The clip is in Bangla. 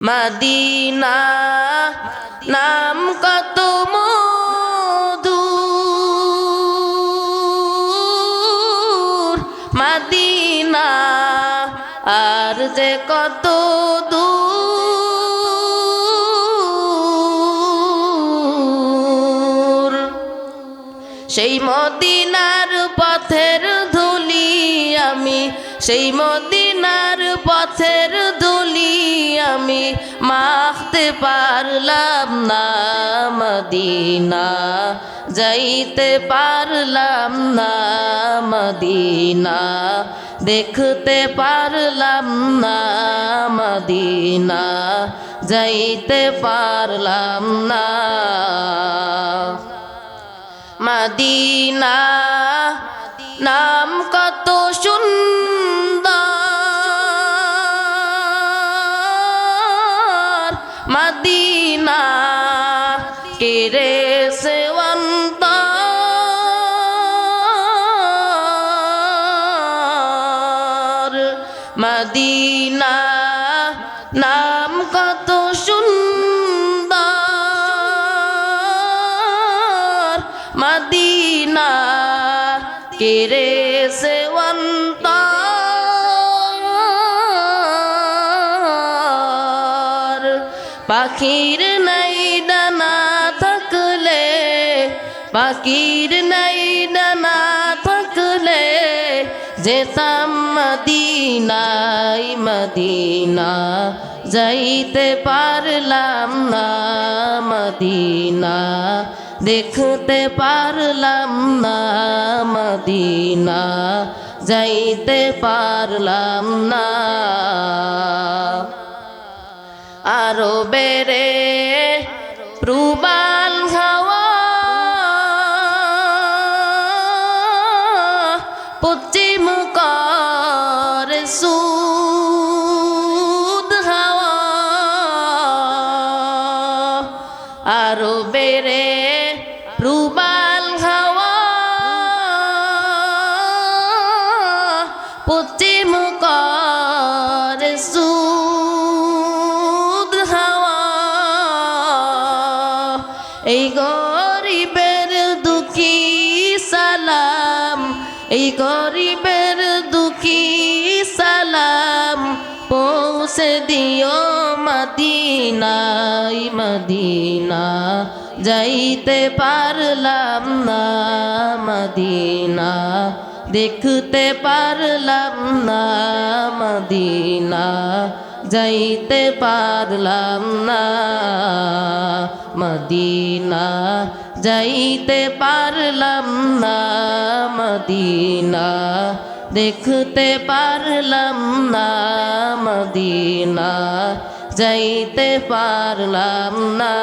মদিনা নাম কত মধুর, মদিনা আর যে কত দূর। সেই মদিনার পথের ধুলি আমি, সেই মদিনার পথের ধুলি আমি মাখতে পারলাম না। মদিনা যাইতে পারলাম না, মদিনা দেখতে পারলাম না, মদিনা যাইতে পারলাম না। মদিনা নাম কত সুন্দর, মদিনা কেরে সেবন্তর। মদিনা নাম কত সুন্দর, মদিনা কেরে সেবন্তর। পাখির নাই ডানা থাকলে, পাখির নাই ডানা থাকলে যেতাম মদিনায়। মদিনা যাইতে পারলাম না, মদিনা দেখতে পারলাম না, মদিনা যাইতে পারলাম না। আরো বেড়ে প্রবাল হাওয়া, পশ্চিম করে সুদ হাওয়া। আরো বেড়ে প্রবাল হাওয়া, পশ্চিম করে সুদ হাওয়া। এই গরিবের দুঃখী সালাম, এই গরিবের দুঃখী সালাম পৌঁছে দিও মদিনায়। মদিনা যাইতে পারলাম না, মদিনা দেখতে পারলাম না, মদিনা যাইতে পারলাম না, মদিনা যাইতে পারলাম না, মদিনা দেখতে পারলাম না, মদিনা যাইতে পারলাম না।